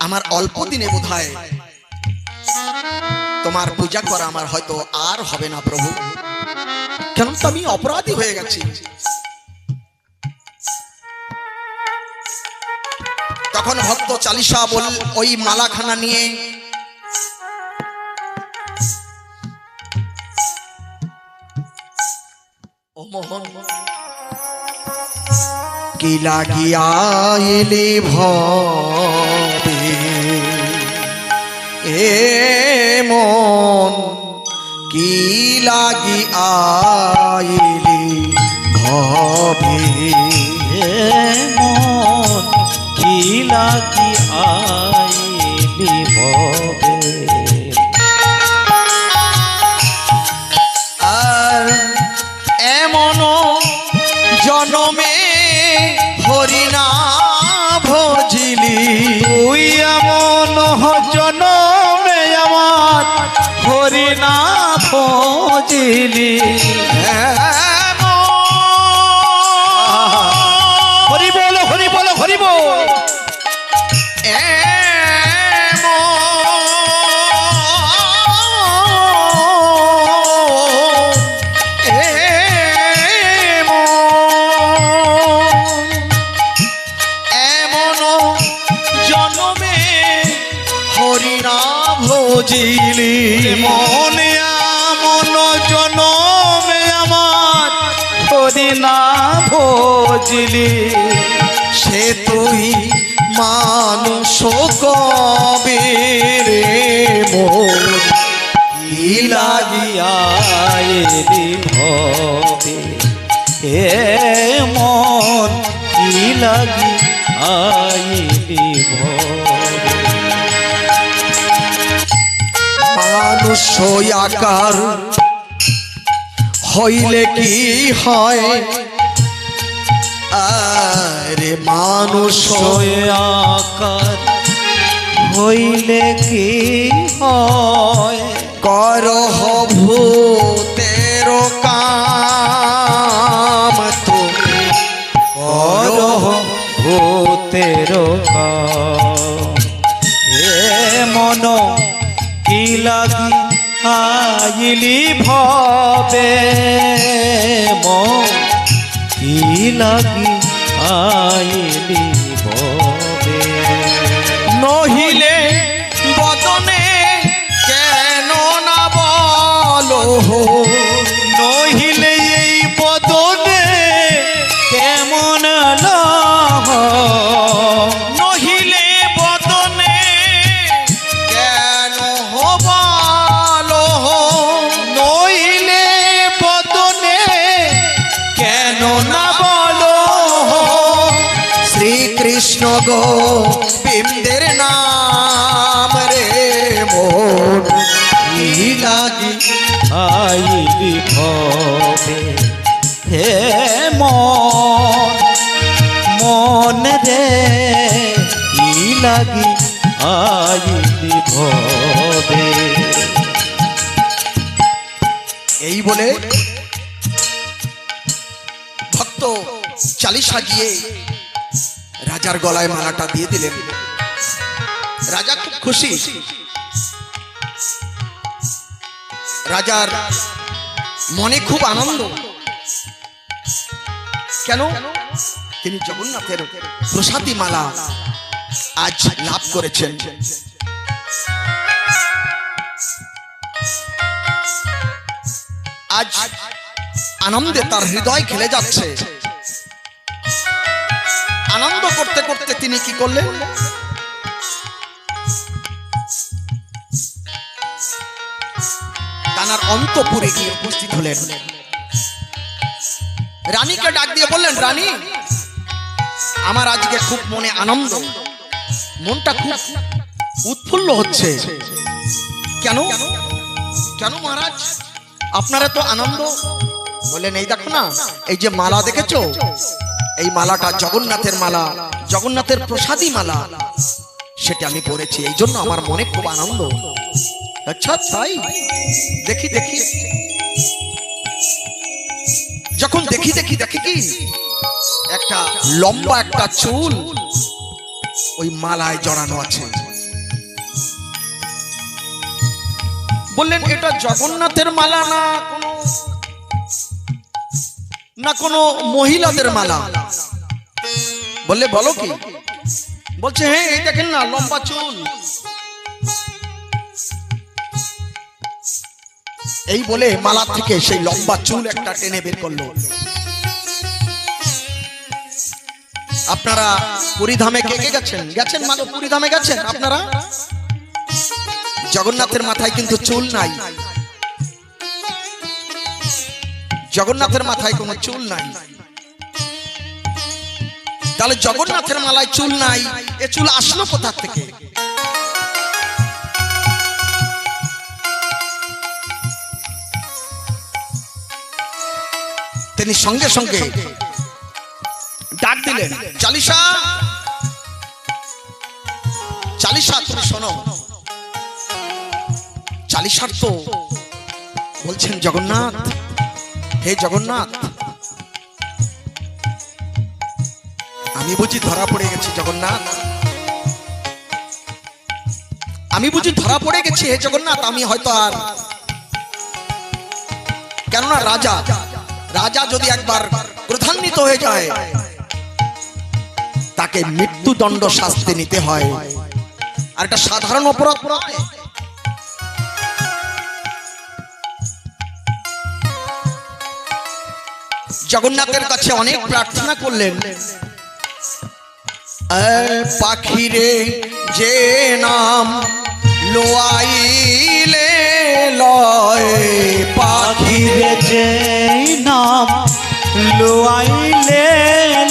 আমার অল্প দিনে বোধহয় তোমার পূজা করা আমার হয়তো আর হবে না প্রভু, কেন তো আমি অপরাধী হয়ে গেছি। তখন ভক্ত চালিশা বল ওই মালাখানা নিয়ে ও মোহন কি লাগিয়া এলে ভবে এ মন কি লাগিয়া এলে ভবে মন কি লাগি আইলি ভবে আর এমন জনমে হরিনা ভজিলি তুই এমন জনমে আমার হরিনা ভজিলি হরি বল হরি বল হরি বল ভজিলি মনে আমন জনমে আমার হরিনা ভজিলি সে তুই মানুষ কবে রে মোর কি লাগিয়া আইলি ভবে হে মন কি লাগি আইলি ভবে মানুষ আকার হইলে কি হয় আরে মানুষ আকার হইলে কি হয় করহ ভূতের কাম তুমি করহ ভূতের কাম হে মন কি লাগি আইলি ভবে মন কি লাগি আইলি ভবে নহিলে বদনে কেন না বলো নহিলে এই বদনে কেমন লহ নহিলে বদনে কেন হবালো নইলে বদনে কেন না বলো শ্রীকৃষ্ণ গো বিন্দের নাম রে মোর কি লাগি আইলি ভবে হে মন মন রে কি লাগি আইলি ভবে এই বলে ভক্ত চালিশা গিয়ে রাজার গলায় মালাটা দিয়ে দিলেন। রাজা খুব খুশি। রাজার মনে খুব আনন্দ। কেন? তিনি জগন্নাথের প্রসাদী মালা আজ লাভ করেছেন। আজ আনন্দে তার হৃদয় খেলে যাচ্ছে। আনন্দ করতে করতে তিনি কি করলেন? তানার অন্তঃপুরে গিয়ে উপস্থিত হলেন। রানীকে ডাক দিয়ে বললেন, রানী, আমার আজকে খুব মনে আনন্দ, মনটা খুব উৎফুল্ল হচ্ছে। কেন কেন মহারাজ, আপনারা তো আনন্দ? বলেন, এই দেখো না, এই যে মালা দেখেছো, এই মালাটা জগন্নাথের মালা, জগন্নাথের প্রসাদী মালা, সেটা আমি পড়েছি, এই জন্য আমার মনে খুব আনন্দ। আচ্ছা তাই? দেখি দেখি। যখন দেখি দেখি দেখি কি একটা লম্বা একটা চুল ওই মালায় জড়ানো আছে। বললেন এটা জগন্নাথের মালা না কোনো মহিলাদের মালা? বললে বলো কি? বলছে হ্যাঁ এই দেখেন না, লম্বা চুল। এই বলে মালা থেকে সেই লম্বা চুল একটা টেনে বের করলো। আপনারা পুরীধামে কে কে গেছেন মাগো? পুরীধামে গেছেন আপনারা? জগন্নাথের মাথায় কিন্তু চুল নাই, জগন্নাথের মাথায় কোনো চুল নাই। তাহলে জগন্নাথের মালায় চুল নাই, এ চুল আসলো কোথা থেকে? তিনি সঙ্গে সঙ্গে ডাক দিলেন, চালিশা চালিশা তুমি শোনো। চালিশার তো বলছেন জগন্নাথ, হে জগন্নাথ, আমি বুঝি ধরা পড়ে গেছি জগন্নাথ, আমি বুঝি ধরা পড়ে গেছি হে জগন্নাথ। আমি হয়তো আর, কেননা রাজা রাজা যদি একবার ক্রোধান্বিত হয়ে যায় তাকে মৃত্যুদণ্ড শাস্তি নিতে হয়, আর এটা সাধারণ অপরাধ নয়। জগন্নাথের কাছে অনেক প্রার্থনা করলেন, পাখিরে যে নাম লোয়াইলে লয়, পাখিরে যে নাম লোয়াইলে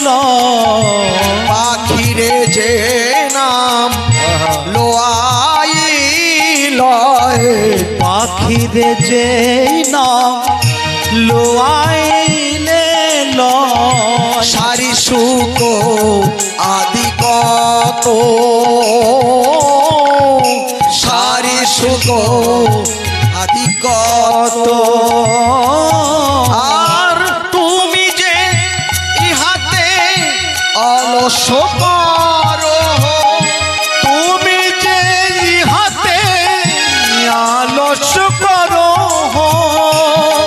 লয়, পাখিরে যে নাম লোয়াইলয়, পাখিরে যে নাম লোয়াইলে লয়, সারি সুখ আদি কত, সারি সুখ আদি কত, আর তুমি যে ইহাতে অলস করো, তুমি যে ইহাতে আলস করো,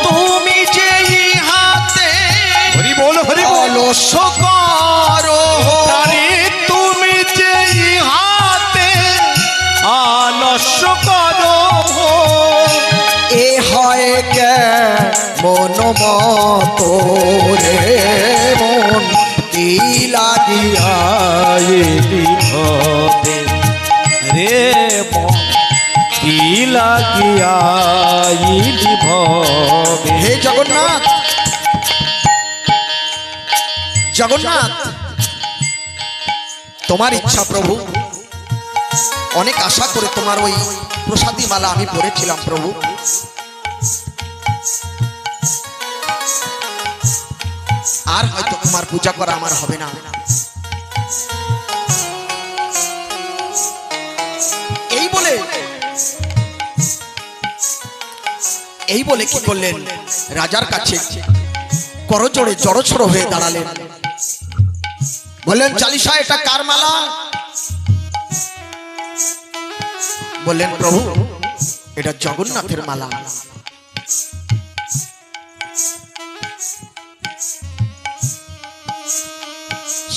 তুমি যে ইহাতে হরি বল হরি বল, অলস করো, আরে তুমি যে ইহাতে আলস করো, এ হয় কে মন মত রে মন কি লাগিয়া আইলি ভবে রে মন কি লাগিয়া আইলি ভবে। হে জগন্নাথ, জগন্নাথ তোমার ইচ্ছা প্রভু, অনেক আশা করে তোমার ওই প্রসাদী মালা আমি পড়েছিলাম প্রভু, আর হয়তো তোমার পূজা করা আমার হবে না। এই বলে কি করলেন, রাজার কাছে করজোড়ে জড়ছড় হয়ে দাঁড়ালেন, বললেন চালিশা এটা কার মালা? বললেন প্রভু এটা জগন্নাথের মালা।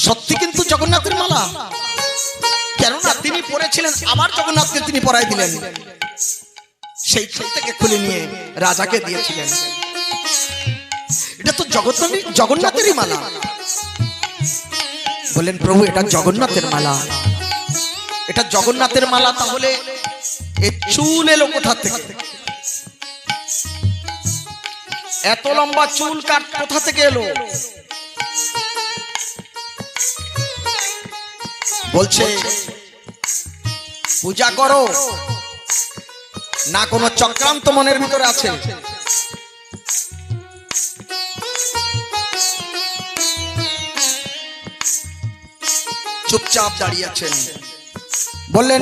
সত্যি কিন্তু জগন্নাথের মালা, কেননা তিনি পরেছিলেন, আমার জগন্নাথকে তিনি পরাই দিলেন, সেই থেকে খুলে নিয়ে রাজাকে দিয়েছিলেন। এটা তো জগন্নাথেরই মালা। বললেন প্রভু এটা জগন্নাথের মালা, এটা জগন্নাথের মালা, তাহলে এই চুল এলো কোথা থেকে? এত লম্বা চুল কার কোথা থেকে এলো? বলছে পূজা করো না, কোনো চক্রান্ত মনের ভিতরে আছে? চুপচাপ দাঁড়িয়ে আছেন। বললেন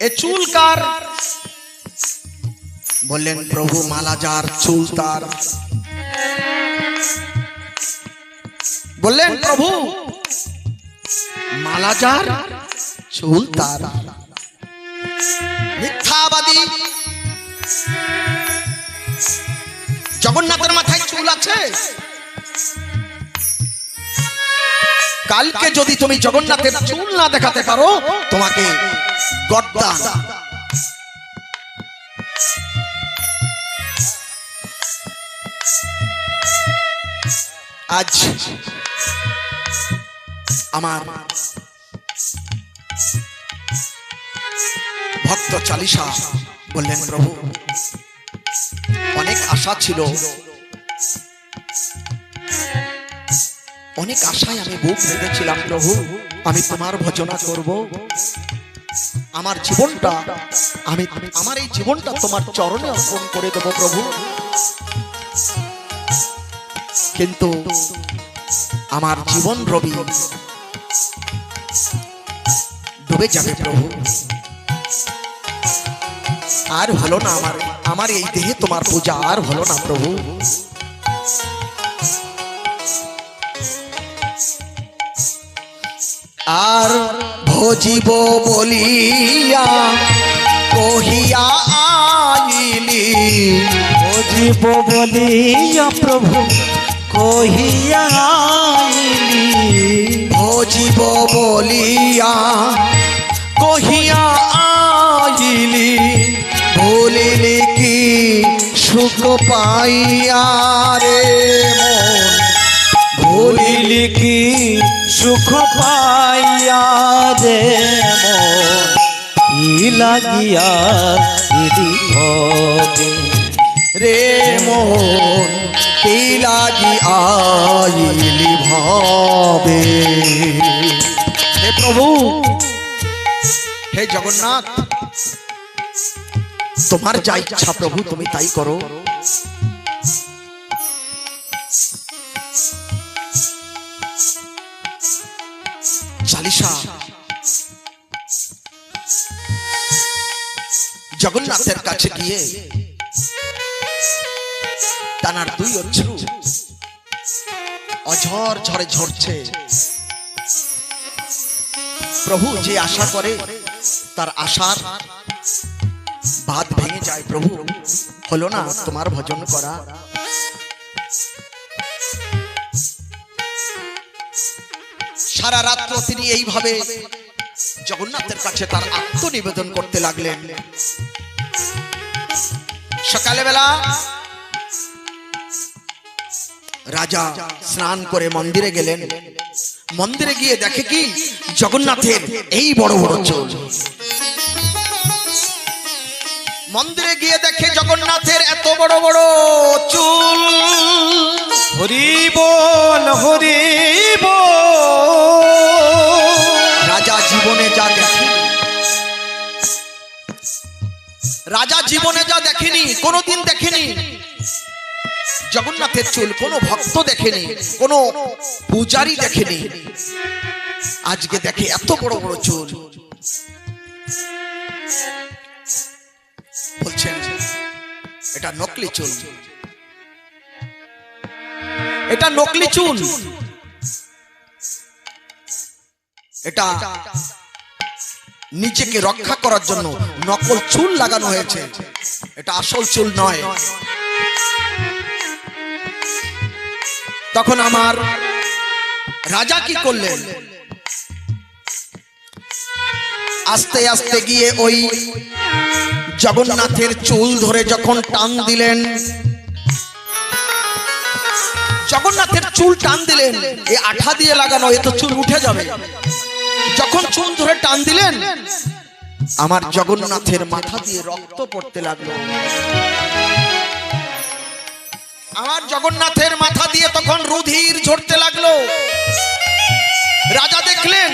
এ চুল কার? বললেন প্রভু মালা যার চুল তার। বললেন প্রভু মালা যার চুল তার। মিথ্যাবাদী জগন্নাথের মাথায় চুল আছে? কালকে যদি তুমি জগন্নাথের চুল না দেখাতে পারো, তোমাকে গর্দান। আজ আমার ভক্ত চালিশা বললেন, প্রভু অনেক আশা ছিল, অনেক আশায় আমি বুক বেঁধেছিলাম, প্রভু আমি তোমার ভজনা করব, আমার জীবনটা আমার এই জীবনটা তোমার চরণে অর্পণ করে দেব প্রভু। কিন্তু আমার জীবন রবি ডুবে যাবে প্রভু, আর হলো না আমার এই দেহে তোমার পূজা আর হলো না প্রভু। আর ভজিব বলিয়া কহিয়া আইলি, ভজিব বলিয়া প্রভু কহিয়া আইলি, ভজিব বলিয়া কহিয়া আইলি, ভুলিলি কি সুখ পাইয়া রে মন, ভুলিলি কি সুখ পাইয়া রে মন, কি লাগিয়া দিদি হবে রে মন, কি লাগি আইলি ভাবে। হে প্রভু, হে জগন্নাথ, তোমার যা ইচ্ছা প্রভু তুমি তাই করো। চালিশা জগন্নাথের কাছে গিয়ে তানার দুই অশ্রু অঝর ঝরে ঝরছে। প্রভু যে আশা করে তার আশার বাঁধ ভেঙে যায়। প্রভু হলো না তোমার ভজন করা। সারা রাত্র তিনি এইভাবে জগন্নাথের কাছে তার আত্মনিবেদন করতে লাগলেন। সকালবেলা রাজা স্নান করে মন্দিরে গেলেন। মন্দিরে গিয়ে দেখে কি জগন্নাথের এই বড় বড় চুল। মন্দিরে গিয়ে দেখে জগন্নাথের এত বড় বড় চুল। হরি বল হরি বল। রাজা জীবনে যা দেখেনি, রাজা জীবনে যা দেখেনি, কোনোদিন দেখেনি জগন্নাথের চুল। কোনো ভক্ত দেখেনি, কোনো পূজারী দেখেনি। আজকে দেখে এত বড় বড় চুল। বলছেন এটা নকলি চুল, এটা নকলি চুল, এটা নিজেকে রক্ষা করার জন্য নকল চুল লাগানো হয়েছে, এটা আসল চুল নয়। তখন আমার রাজা কি করলেন? আস্তে আস্তে গিয়ে ওই জগন্নাথের চুল ধরে যখন টান দিলেন, জগন্নাথের চুল টান দিলেন, এ আঠা দিয়ে লাগানো, এ তো চুল উঠে যাবে। যখন চুল ধরে টান দিলেন, আমার জগন্নাথের মাথা দিয়ে রক্ত পড়তে লাগলো। আমার জগন্নাথের মাথা দিয়ে তখন রুধির ঝরতে লাগলো। রাজা দেখলেন,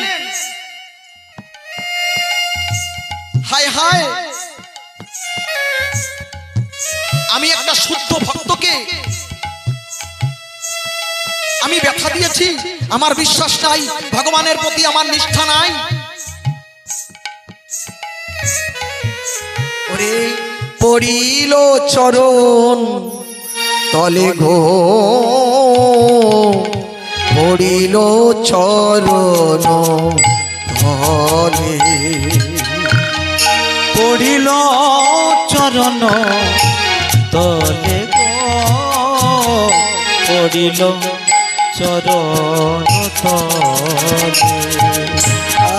হায় হায়, আমি একটা শুদ্ধ ভক্তকে আমি ব্যথা দিয়েছি, আমার বিশ্বাস নাই, ভগবানের প্রতি আমার নিষ্ঠা নাই। ওরে পড়িল চরণ তলে গো, পড়িল চরণ তলে, পড়িল চরণ তলে গো, পড়িল চরণ তলে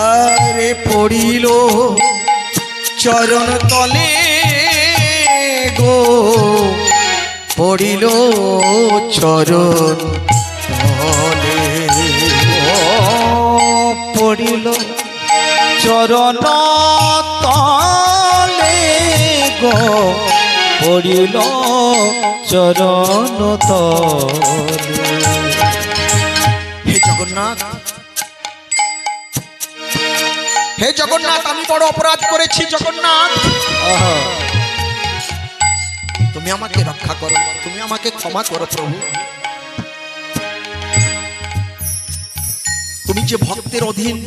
আরে পড়িল চরণ তলে গো, পড়িল চরণ তলে। পড়িল চরণ তলে গো, পড়িল চরণ তলে। হে জগন্নাথ, হে জগন্নাথ, আমি বড় অপরাধ করেছি জগন্নাথ, তুমি আমাকে রক্ষা করো, তুমি আমাকে ক্ষমা করো প্রভু। তুমি যে ভক্তের অধীন,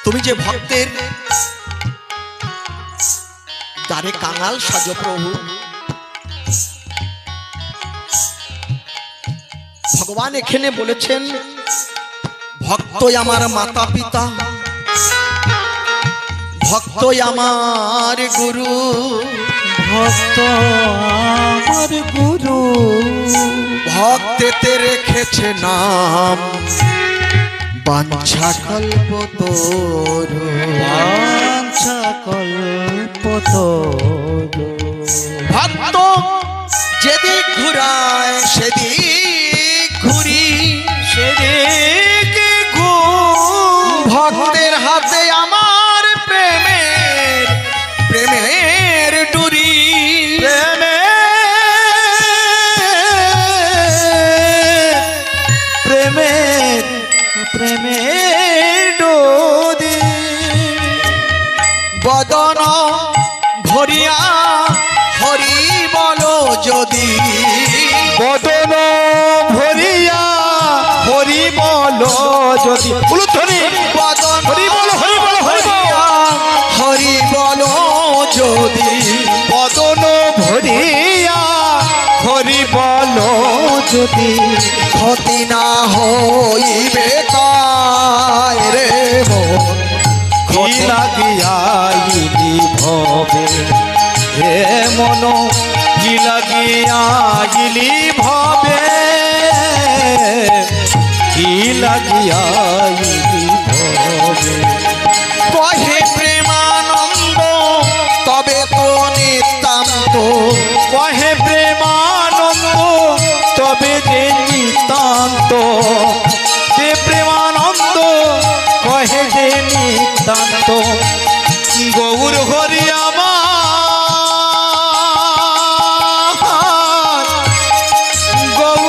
তুমি যে ভক্তের দ্বারে কাঙাল সাজো প্রভু। ভগবান এখানে বলেছেন ভক্তই আমার মাতা পিতা, ভক্তই আমার গুরু, ভক্ত আমার গুরু, ভক্তেতে রেখেছে নাম বাঞ্ছা কল্পতরু, বাঞ্ছা কল্পতরু। ভক্ত যেদিক ঘুরায় সেদিক ঘুরি, সেদিকে ভক্তের হাতে আমার প্রেমের প্রেমের ডুরি, প্রেমের প্রেমের ডোরি। বদন ভরিয়া হরি বলো যদি, বদন ভরিয়া হরি বলো যদি, উলুধ্বনি। বদন হরি বলো, হরি বলো, হরি বলো। ভরিয়া হরি বলো যদি, বদন ভরিয়া হরি বলো যদি, ক্ষতি না হইবে কায় রে মন, কি লাগিয়াইলি ভবে হে মন, কি লাগিয়াইলি ভবে, কি লাগিয়াইলি ভবে। কহে প্রেমানন্দ তবে তো নিতান্ত, কহে প্রেমানন্দ তবে যে নিতান্ত, যে প্রেমানন্দ কহে যে নিতান্ত। গৌর হরি আমার, গৌর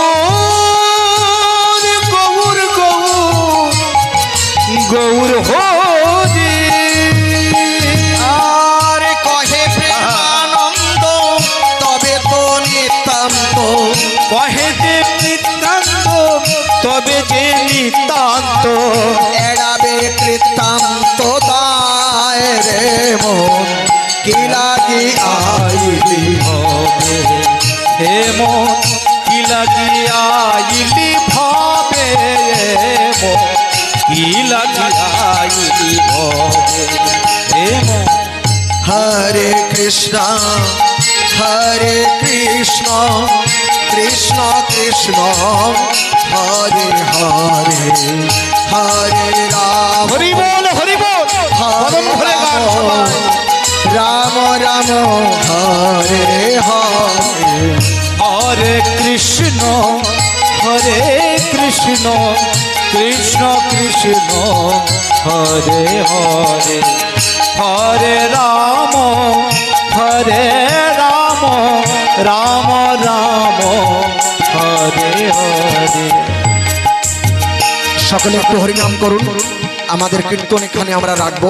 গৌর গৌর গৌর হরি। আর কহে প্রেমানন্দ তবে তো নিতান্ত, কহে যে নিতান্ত তবে যে নিতান্ত, এড়াবে কৃতান্ত দায় রে মন, কি লাগি আইলি হবে হে মন, কি লাগিয়াইলি ভাবে মন, কি লাগিয়াইলি ভাবে হে মন। হরে কৃষ্ণ হরে কৃষ্ণ কৃষ্ণ কৃষ্ণ হরে হরে, হরে রাম হরি বল, হরি বল, পরম হরে গান সবাই। রাম রাম হরে হরে, হরে কৃষ্ণ কৃষ্ণ কৃষ্ণ কৃষ্ণ হরে হরে, হরে রাম রাম রাম হরে হরে। সকলে একটু হরিনাম করুন। আমাদের কীর্তন এখানে আমরা রাখবো,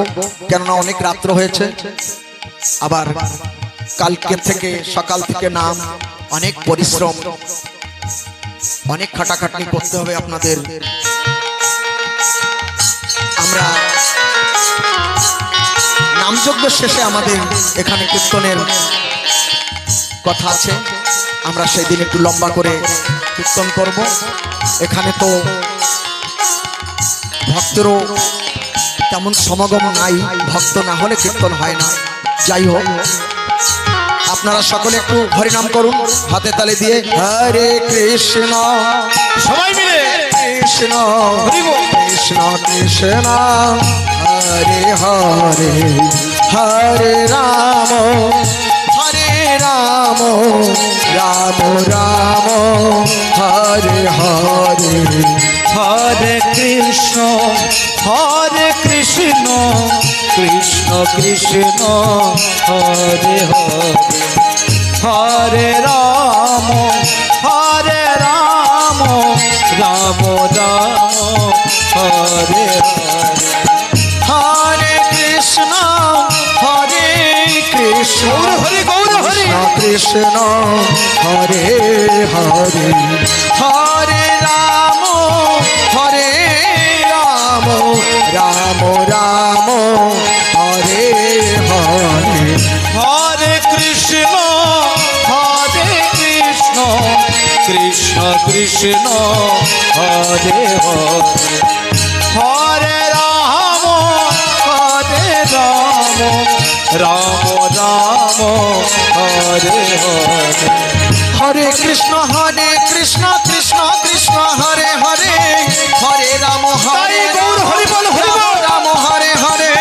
কেননা অনেক রাত্র হয়েছে। আবার কালকে থেকে সকাল থেকে নাম, অনেক পরিশ্রম, অনেক খাটাখাটনি করতে হবে আপনাদের। আমরা নামযজ্ঞ শেষে আমাদের এখানে কীর্তনের কথা আছে, আমরা সেদিন একটু লম্বা করে কীর্তন করব। এখানে তো ভক্তেরও তেমন সমাগম নাই, ভক্ত না হলে কীর্তন হয় না। যাই হোক, আপনারা সকলে একটু হরিনাম করুন হাতে তালি দিয়ে। হরে কৃষ্ণ, সবাই মিলে কৃষ্ণ হরি বল। কৃষ্ণ কৃষ্ণ, হরে হরে, হরে রাম, হরে রাম, রাম রাম, হরে হরে। হরে কৃষ্ণ কৃষ্ণ কৃষ্ণ হরে হরে, হরে রাম রাম রাম হরে হরে। হরে কৃষ্ণ কৃষ্ণ, হরে গৌর হরে, কৃষ্ণ হরে হরে, হরে রাম রাম, রাম রাম, হরে হরে। হরে কৃষ্ণ কৃষ্ণ কৃষ্ণ হরে হরে, হরে রাম রাম রাম হরে হরে। হরে কৃষ্ণ কৃষ্ণ কৃষ্ণ হরে হরে, হরে রাম তাই গৌর হরি বল, হরি বল। রাম হরে হরে।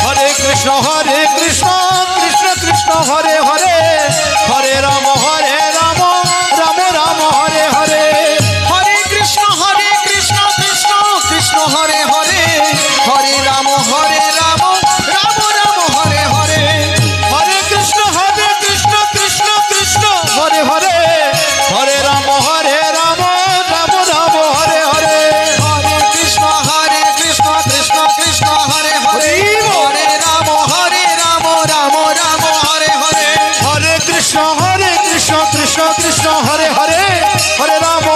হরে কৃষ্ণ কৃষ্ণ কৃষ্ণ হরে হরে, হরে রাম রাম রাম হরে হরে। হরে কৃষ্ণ কৃষ্ণ কৃষ্ণ হরে হরে, হরে রাম রাম রাম হরে হরে। হরে কৃষ্ণ কৃষ্ণ কৃষ্ণ হরে হরে, হরে রাম রাম রাম হরে হরে। হরে কৃষ্ণ কৃষ্ণ কৃষ্ণ হরে হরে, হরে রাম রাম রাম হরে হরে। হরে কৃষ্ণ কৃষ্ণ হরে হরে, হরে রাম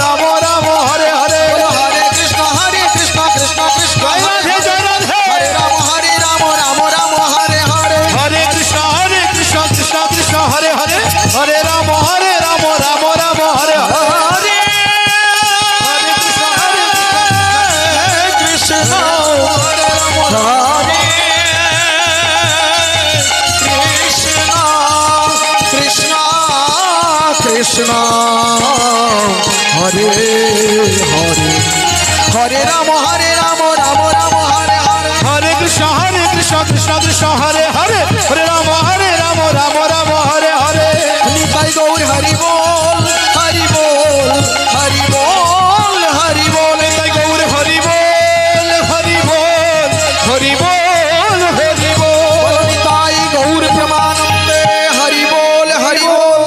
রাম রাম হরে হরে। হরে কৃষ্ণ কৃষ্ণ কৃষ্ণ জয় রাধে জয় রাধে। হরে রাম রাম রাম হরে হরে। হরে কৃষ্ণ কৃষ্ণ হরে হরে, হরে রাম রাম রাম হরে হরে। হরে কৃষ্ণ হরে কৃষ্ণ কৃষ্ণ হরে হরে, হরে রাম রাম রাম হরে হরে। হরে কৃষ্ণ কৃষ্ণ হরে হরে, হরে রাম রাম হরে হরে। নিতাই গৌর হরি বল, হরি বল, হরি বল, হরি বল। তাই গৌর হরি বল, হরি বল, হরি বল, হরি বল। নিতাই গৌর প্রেমানন্দে, হরি বল, হরি বল।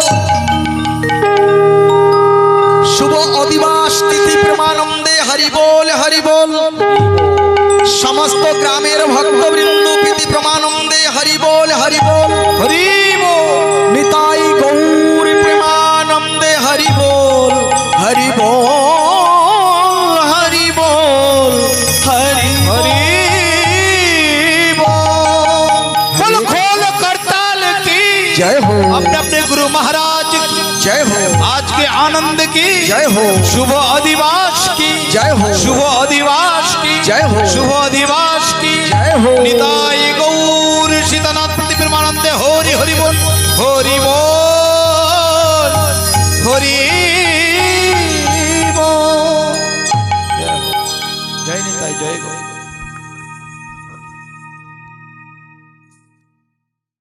শুভ অদিবাস তিথি প্রেমানন্দে, হরি বল, হরি বল। সমস্ত গ্রামের ভক্তবৃন্দ প্রীতি প্রমানন্দে, হরি বল, হরি বল। হরি বল। নিতাই গৌর প্রেমানন্দে, হরি বল, হরি বল, হরি বল, হরি हरि बोल खोल करताल की जय हो, अपने अपने गुरु महाराज की जय हो, आज के आनंद की जय हो, शुभ अधिवास की जय हो, शुभ अधिवास की जय हो, शुभ अधिवास की जय हो। निताई गौर सीतानाथ प्रति परमानंद हरि हरि बोल, हरि बोल, हरि बोल। जय निताई जय गौ।